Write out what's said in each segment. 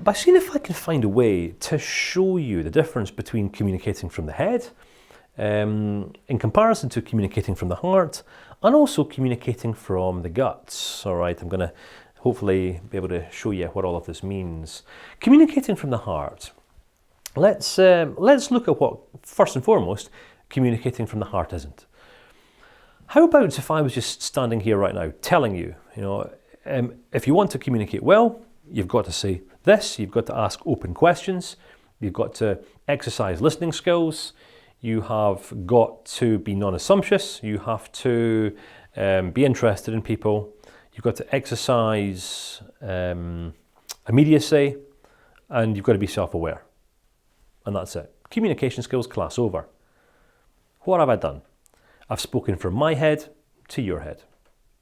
by seeing if I can find a way to show you the difference between communicating from the head in comparison to communicating from the heart, and also communicating from the guts. All right, I'm going to hopefully be able to show you what all of this means. Communicating from the heart. Let's look at what, first and foremost, communicating from the heart isn't. How about if I was just standing here right now telling you, if you want to communicate well, you've got to say this, you've got to ask open questions, you've got to exercise listening skills, you have got to be non-assumptuous, you have to be interested in people, you've got to exercise immediacy, and you've got to be self-aware. And that's it. Communication skills class over. What have I done? I've spoken from my head to your head.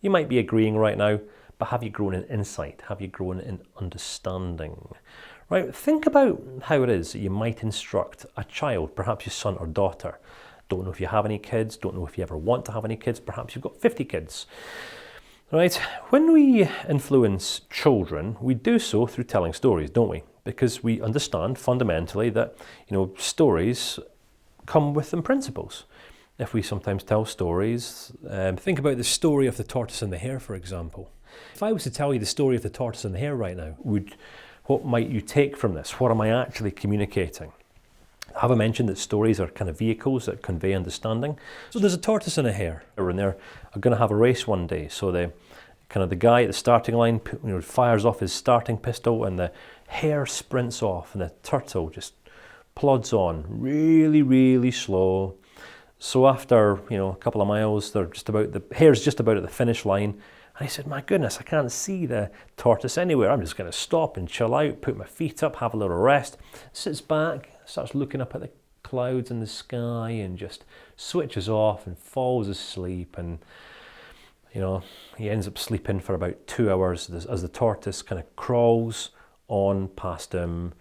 You might be agreeing right now, but have you grown in insight? Have you grown in understanding? Right? Think about how it is that you might instruct a child, perhaps your son or daughter. Don't know if you have any kids, don't know if you ever want to have any kids, perhaps you've got 50 kids. Right? When we influence children, we do so through telling stories, don't we? Because we understand fundamentally that, stories come with them principles. If we sometimes tell stories, think about the story of the tortoise and the hare, for example. If I was to tell you the story of the tortoise and the hare right now, what might you take from this? What am I actually communicating? Have I mentioned that stories are kind of vehicles that convey understanding? So there's a tortoise and a hare, and they're going to have a race one day. So the guy at the starting line fires off his starting pistol, and the hare sprints off, and the turtle just plods on really, really slow. So after a couple of miles, the hare's just about at the finish line. And he said, my goodness, I can't see the tortoise anywhere. I'm just going to stop and chill out, put my feet up, have a little rest. Sits back, starts looking up at the clouds in the sky, and just switches off and falls asleep. And, he ends up sleeping for about 2 hours as the tortoise kind of crawls on past him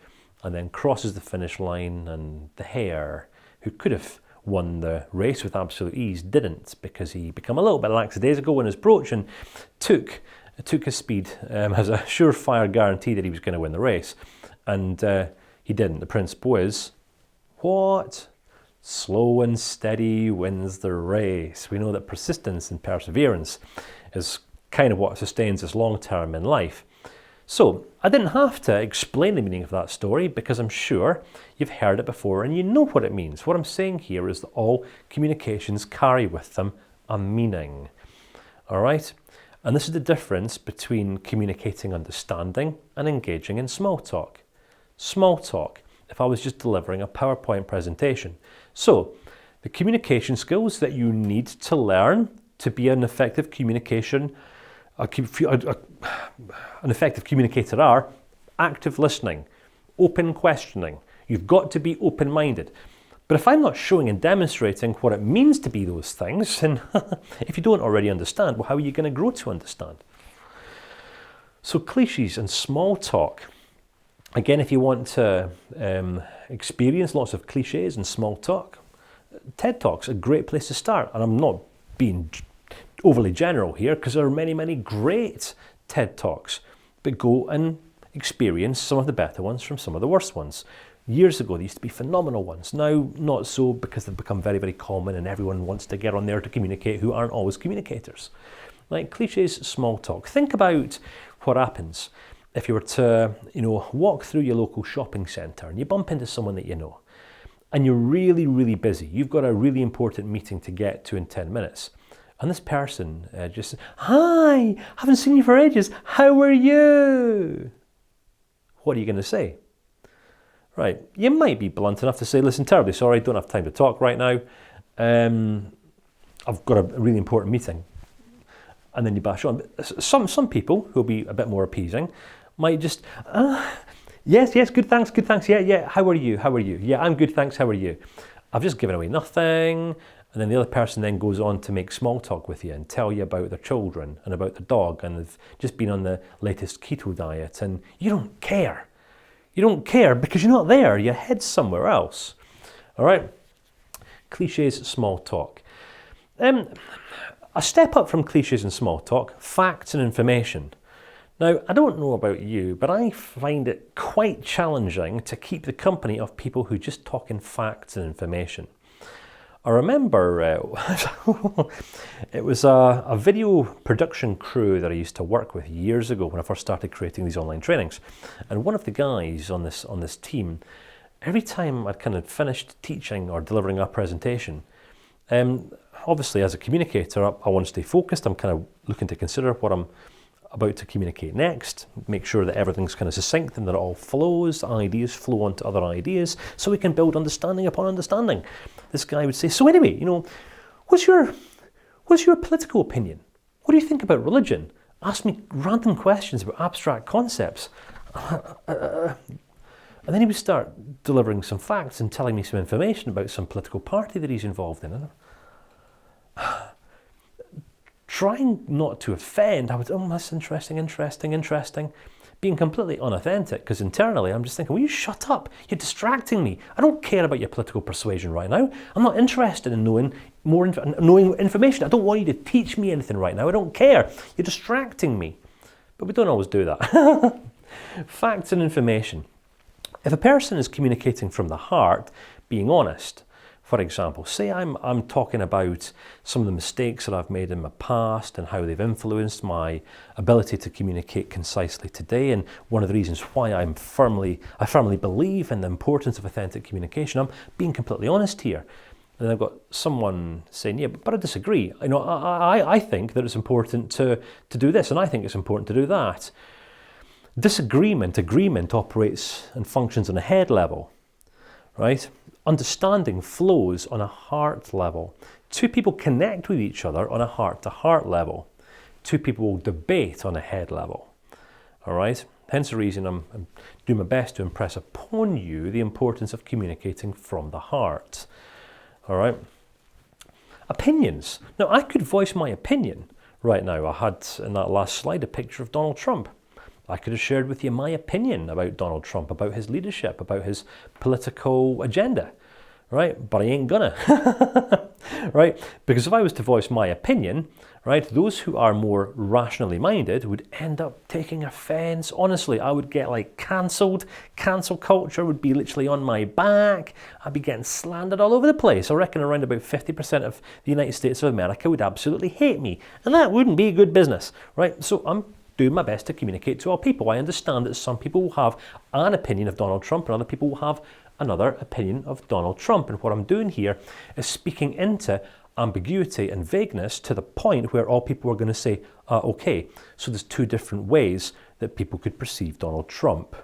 and then crosses the finish line. And the hare, who could have won the race with absolute ease, didn't, because he became a little bit lackadaisical in his approach and took his speed as a surefire guarantee that he was going to win the race. And he didn't. The principle is, what? Slow and steady wins the race. We know that persistence and perseverance is kind of what sustains us long term in life. So I didn't have to explain the meaning of that story, because I'm sure you've heard it before and you know what it means. What I'm saying here is that all communications carry with them a meaning. All right? And this is the difference between communicating understanding and engaging in small talk. Small talk, if I was just delivering a PowerPoint presentation. So the communication skills that you need to learn to be an effective communicator are active listening, open questioning. You've got to be open-minded. But if I'm not showing and demonstrating what it means to be those things, then if you don't already understand, well, how are you going to grow to understand? So cliches and small talk. Again, if you want to experience lots of cliches and small talk, TED Talk's a great place to start. And I'm not being overly general here, because there are many, many great TED Talks, but go and experience some of the better ones from some of the worst ones. Years ago, there used to be phenomenal ones. Now, not so, because they've become very, very common and everyone wants to get on there to communicate who aren't always communicators. Like cliches, small talk. Think about what happens if you were to, walk through your local shopping centre and you bump into someone that you know, and you're really, really busy. You've got a really important meeting to get to in 10 minutes. And this person just says, hi, haven't seen you for ages. How are you? What are you going to say? Right, you might be blunt enough to say, listen, terribly sorry, don't have time to talk right now. I've got a really important meeting. And then you bash on. Some people who'll be a bit more appeasing might just, yes, good thanks, yeah, how are you? Yeah, I'm good, thanks, how are you? I've just given away nothing. And then the other person then goes on to make small talk with you and tell you about their children and about their dog, and they've just been on the latest keto diet, and you don't care. You don't care because you're not there, your head's somewhere else. All right? Cliches, small talk. A step up from cliches and small talk, facts and information. Now, I don't know about you, but I find it quite challenging to keep the company of people who just talk in facts and information. I remember it was a video production crew that I used to work with years ago when I first started creating these online trainings. And one of the guys on this team, every time I'd kind of finished teaching or delivering a presentation, obviously as a communicator, I want to stay focused. I'm kind of looking to consider what I'm about to communicate next, make sure that everything's kind of succinct and that it all flows, ideas flow onto other ideas, so we can build understanding upon understanding. This guy would say, so anyway, what's your political opinion? What do you think about religion? Ask me random questions about abstract concepts. And then he would start delivering some facts and telling me some information about some political party that he's involved in. Trying not to offend, I would, that's interesting, being completely unauthentic, because internally I'm just thinking, will you shut up? You're distracting me. I don't care about your political persuasion right now. I'm not interested in knowing knowing information. I don't want you to teach me anything right now. I don't care. You're distracting me. But we don't always do that. Facts and information. If a person is communicating from the heart, being honest, for example, say I'm talking about some of the mistakes that I've made in my past and how they've influenced my ability to communicate concisely today, and one of the reasons why I firmly believe in the importance of authentic communication. I'm being completely honest here. And I've got someone saying, yeah, but I disagree. I think that it's important to do this, and I think it's important to do that. Agreement operates and functions on a head level, right? Understanding flows on a heart level. Two people connect with each other on a heart-to-heart level. Two people will debate on a head level. All right? Hence the reason I'm doing my best to impress upon you the importance of communicating from the heart. All right? Opinions. Now, I could voice my opinion right now. I had in that last slide a picture of Donald Trump. I could have shared with you my opinion about Donald Trump, about his leadership, about his political agenda, right? But I ain't gonna, right? Because if I was to voice my opinion, right, those who are more rationally minded would end up taking offense. Honestly, I would get like cancelled. Cancel culture would be literally on my back. I'd be getting slandered all over the place. I reckon around about 50% of the United States of America would absolutely hate me. And that wouldn't be good business, right? So I'm doing my best to communicate to all people. I understand that some people will have an opinion of Donald Trump and other people will have another opinion of Donald Trump. And what I'm doing here is speaking into ambiguity and vagueness to the point where all people are going to say, okay, so there's two different ways that people could perceive Donald Trump.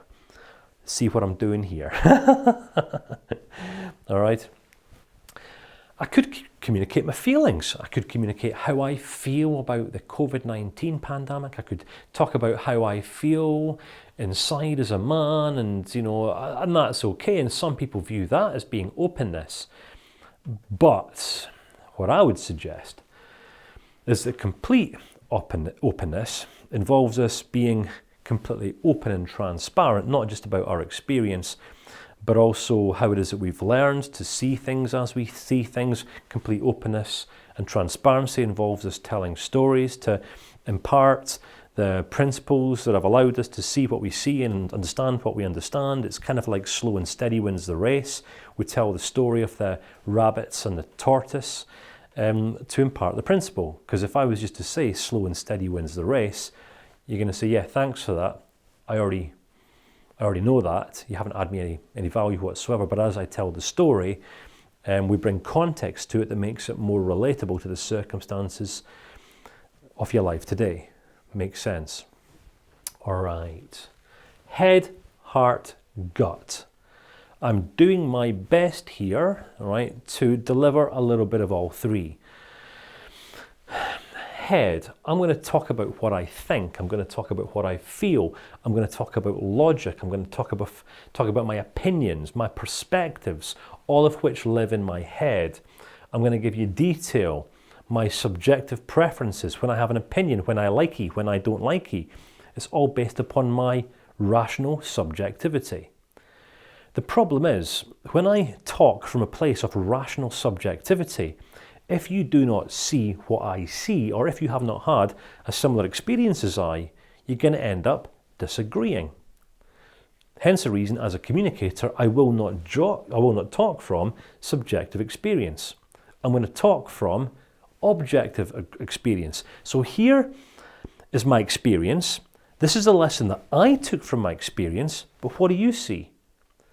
See what I'm doing here? All right. I could communicate my feelings. I could communicate how I feel about the COVID-19 pandemic. I could talk about how I feel inside as a man, and and that's okay. And some people view that as being openness. But what I would suggest is that complete openness involves us being completely open and transparent, not just about our experience, but also how it is that we've learned to see things as we see things. Complete openness and transparency involves us telling stories to impart the principles that have allowed us to see what we see and understand what we understand. It's kind of like slow and steady wins the race. We tell the story of the rabbits and the tortoise to impart the principle. Because if I was just to say slow and steady wins the race, you're going to say, yeah, thanks for that. I already know that. You haven't added me any value whatsoever. But as I tell the story, we bring context to it that makes it more relatable to the circumstances of your life today. Makes sense? All right. Head, heart, gut. I'm doing my best here, all right, to deliver a little bit of all three. Head, I'm going to talk about what I think. I'm going to talk about what I feel. I'm going to talk about logic. I'm going to talk about my opinions, my perspectives, all of which live in my head. I'm going to give you detail, my subjective preferences, when I have an opinion, when I like it, when I don't like it. It's all based upon my rational subjectivity. The problem is, when I talk from a place of rational subjectivity, if you do not see what I see, or if you have not had a similar experience as I, you're you're going to end up disagreeing. Hence the reason, as a communicator, I will not talk from subjective experience. I'm going to talk from objective experience. So here is my experience. This is a lesson that I took from my experience, but what do you see?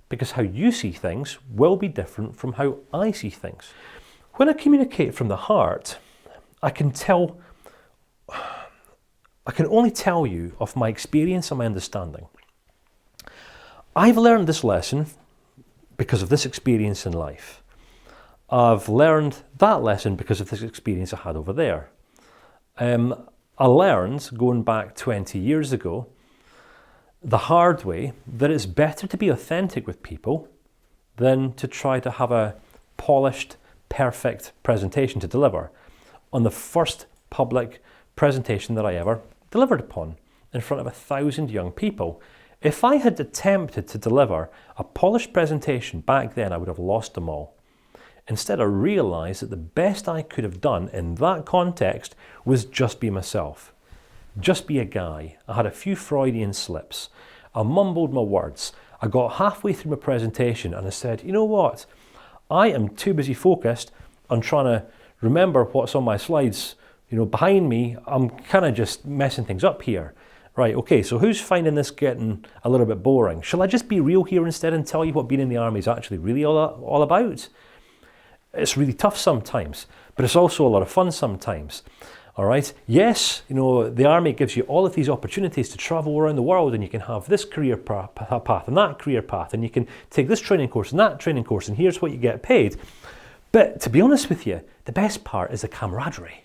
Because how you see things will be different from how I see things. When I communicate from the heart, I can only tell you of my experience and my understanding. I've learned this lesson because of this experience in life. I've learned that lesson because of this experience I had over there. I learned, going back 20 years ago, the hard way, that it's better to be authentic with people than to try to have a polished, perfect presentation to deliver on the first public presentation that I ever delivered upon in front of 1,000 young people. If I had attempted to deliver a polished presentation back then, I would have lost them all. Instead, I realised that the best I could have done in that context was just be myself. Just be a guy. I had a few Freudian slips. I mumbled my words. I got halfway through my presentation and I said, you know what? I am too busy focused on trying to remember what's on my slides, behind me. I'm kind of just messing things up here. Right, okay, so who's finding this getting a little bit boring? Shall I just be real here instead and tell you what being in the army is actually really all about? It's really tough sometimes, but it's also a lot of fun sometimes. All right. Yes, the army gives you all of these opportunities to travel around the world, and you can have this career path and that career path, and you can take this training course and that training course, and here's what you get paid. But to be honest with you, the best part is the camaraderie,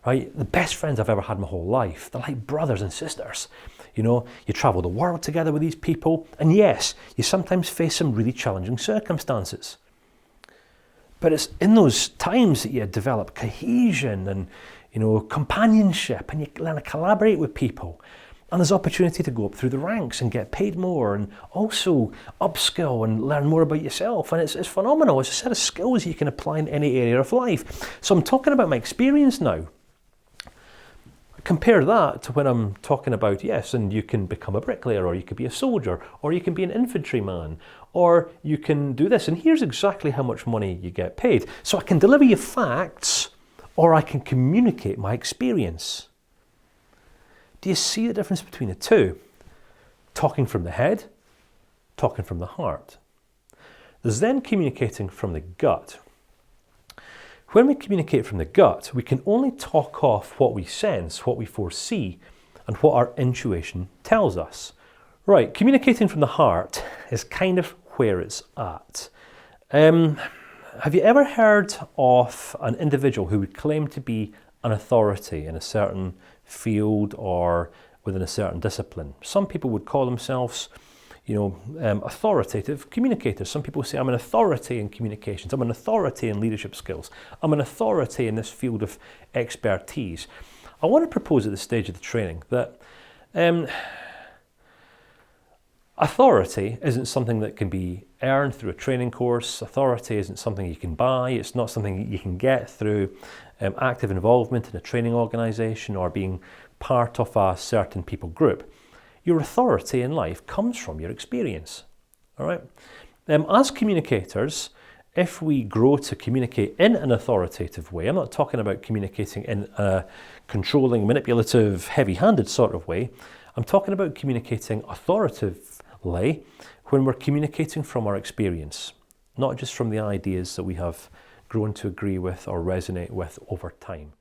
right? The best friends I've ever had my whole life. They're like brothers and sisters. You travel the world together with these people, and yes, you sometimes face some really challenging circumstances. But it's in those times that you develop cohesion and companionship, and you learn to collaborate with people. And there's opportunity to go up through the ranks and get paid more, and also upskill and learn more about yourself. And it's phenomenal. It's a set of skills you can apply in any area of life. So I'm talking about my experience now. Compare that to when I'm talking about, yes, and you can become a bricklayer, or you could be a soldier, or you can be an infantryman, or you can do this. And here's exactly how much money you get paid. So I can deliver you facts, or I can communicate my experience. Do you see the difference between the two? Talking from the head, talking from the heart. There's then communicating from the gut. When we communicate from the gut, we can only talk off what we sense, what we foresee, and what our intuition tells us. Right, communicating from the heart is kind of where it's at. Have you ever heard of an individual who would claim to be an authority in a certain field or within a certain discipline? Some people would call themselves, authoritative communicators. Some people say, I'm an authority in communications. I'm an authority in leadership skills. I'm an authority in this field of expertise. I want to propose at this stage of the training that authority isn't something that can be earned through a training course. Authority isn't something you can buy. It's not something you can get through active involvement in a training organisation or being part of a certain people group. Your authority in life comes from your experience. All right. As communicators, if we grow to communicate in an authoritative way, I'm not talking about communicating in a controlling, manipulative, heavy-handed sort of way. I'm talking about communicating authoritatively when we're communicating from our experience, not just from the ideas that we have grown to agree with or resonate with over time.